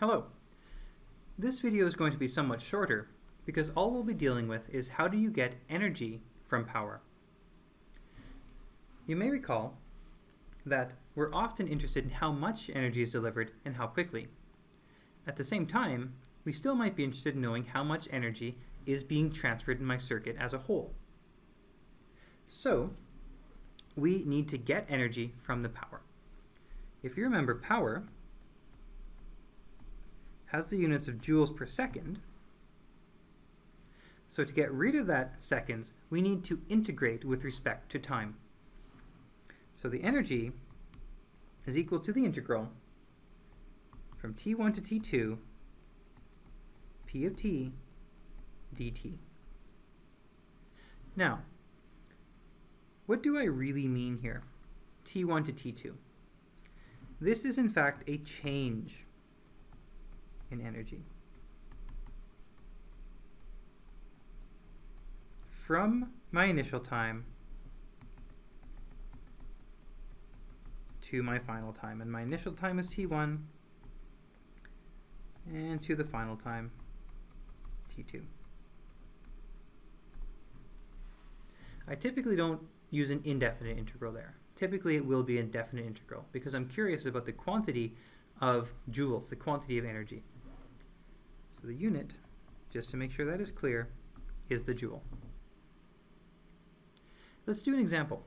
Hello. This video is going to be somewhat shorter because all we'll be dealing with is how do you get energy from power. You may recall that we're often interested in how much energy is delivered and how quickly. At the same time, we still might be interested in knowing how much energy is being transferred in my circuit as a whole. So, we need to get energy from the power. If you remember, power has the units of joules per second. So to get rid of that seconds, we need to integrate with respect to time. So the energy is equal to the integral from t1 to t2, p of t dt. Now, what do I really mean here? t1 to t2. This is in fact a change in energy from my initial time to my final time. And my initial time is t1 and to the final time t2. I typically don't use an indefinite integral there. Typically it will be an indefinite integral because I'm curious about the quantity of joules, the quantity of energy. So the unit, just to make sure that is clear, is the joule. Let's do an example.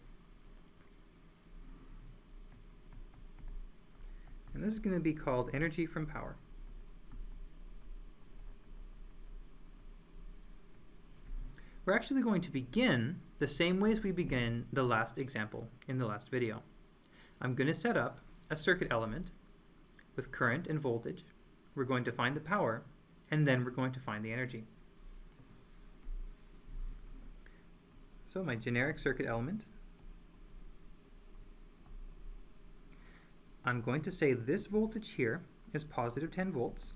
And this is going to be called energy from power. We're actually going to begin the same way as we began the last example in the last video. I'm going to set up a circuit element with current and voltage. We're going to find the power, and then we're going to find the energy. So my generic circuit element, I'm going to say this voltage here is positive 10 volts,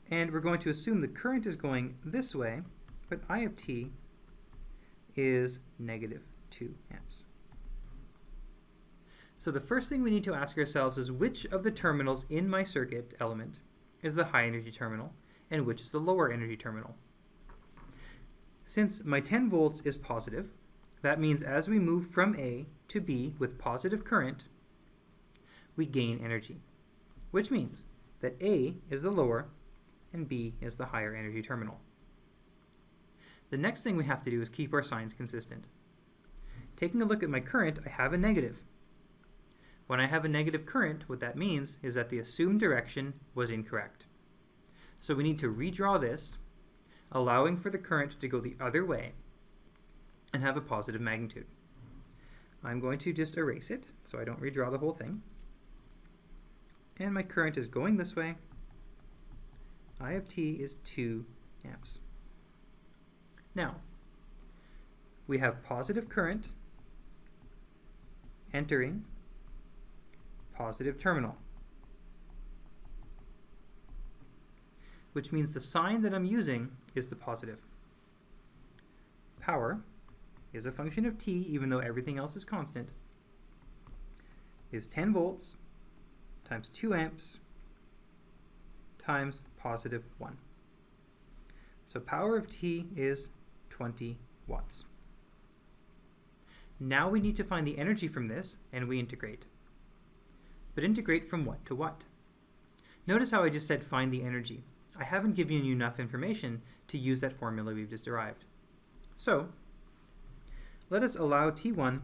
and we're going to assume the current is going this way, but I of t is negative 2 amps. So the first thing we need to ask ourselves is which of the terminals in my circuit element is the high energy terminal and which is the lower energy terminal. Since my 10 volts is positive, that means as we move from A to B with positive current, we gain energy, which means that A is the lower and B is the higher energy terminal. The next thing we have to do is keep our signs consistent. Taking a look at my current, I have a negative. When I have a negative current, what that means is that the assumed direction was incorrect. So we need to redraw this, allowing for the current to go the other way and have a positive magnitude. I'm going to just erase it so I don't redraw the whole thing. And my current is going this way. I of t is 2 amps. Now, we have positive current entering positive terminal, which means the sign that I'm using is the positive. Power is a function of t, even though everything else is constant, is 10 volts times 2 amps times positive 1. So power of t is 20 watts. Now we need to find the energy from this, and we integrate. But integrate from what to what? Notice how I just said find the energy. I haven't given you enough information to use that formula we've just derived. So let us allow t1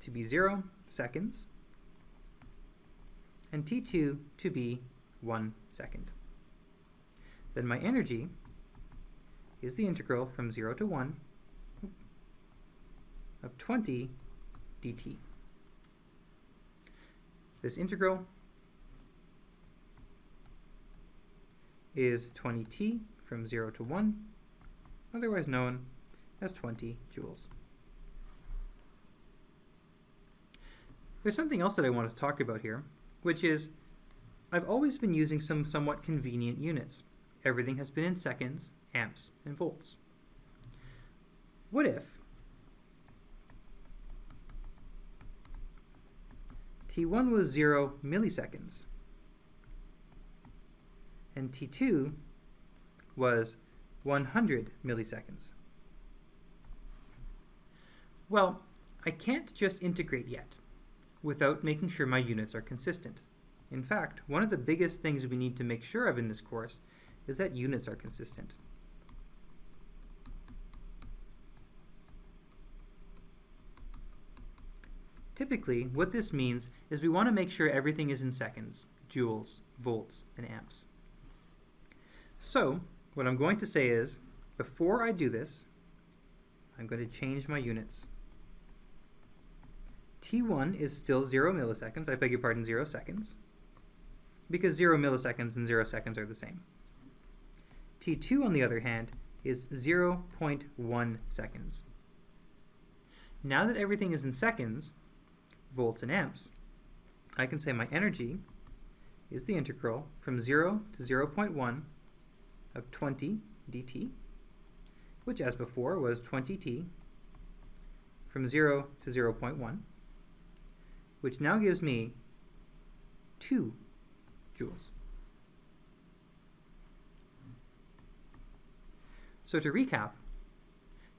to be 0 seconds and t2 to be 1 second. Then my energy is the integral from 0 to 1 of 20 dt. This integral is 20t from 0 to 1, otherwise known as 20 joules. There's something else that I want to talk about here, which is I've always been using some somewhat convenient units. Everything has been in seconds, amps, and volts. What if t1 was 0 milliseconds and T2 was 100 milliseconds. Well, I can't just integrate yet without making sure my units are consistent. In fact, one of the biggest things we need to make sure of in this course is that units are consistent. Typically, what this means is we want to make sure everything is in seconds, joules, volts, and amps. So, what I'm going to say is, before I do this, I'm going to change my units. T1 is still 0 milliseconds, I beg your pardon, 0 seconds, because 0 milliseconds and 0 seconds are the same. T2, on the other hand, is 0.1 seconds. Now that everything is in seconds, volts and amps, I can say my energy is the integral from 0 to 0.1 of 20 dt, which as before was 20t, from 0 to 0.1, which now gives me 2 joules. So to recap,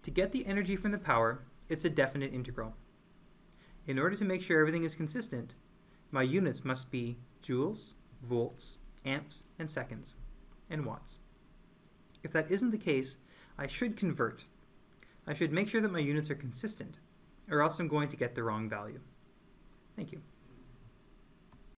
to get the energy from the power, it's a definite integral. In order to make sure everything is consistent, my units must be joules, volts, amps, and seconds, and watts. If that isn't the case, I should convert. I should make sure that my units are consistent, or else I'm going to get the wrong value. Thank you.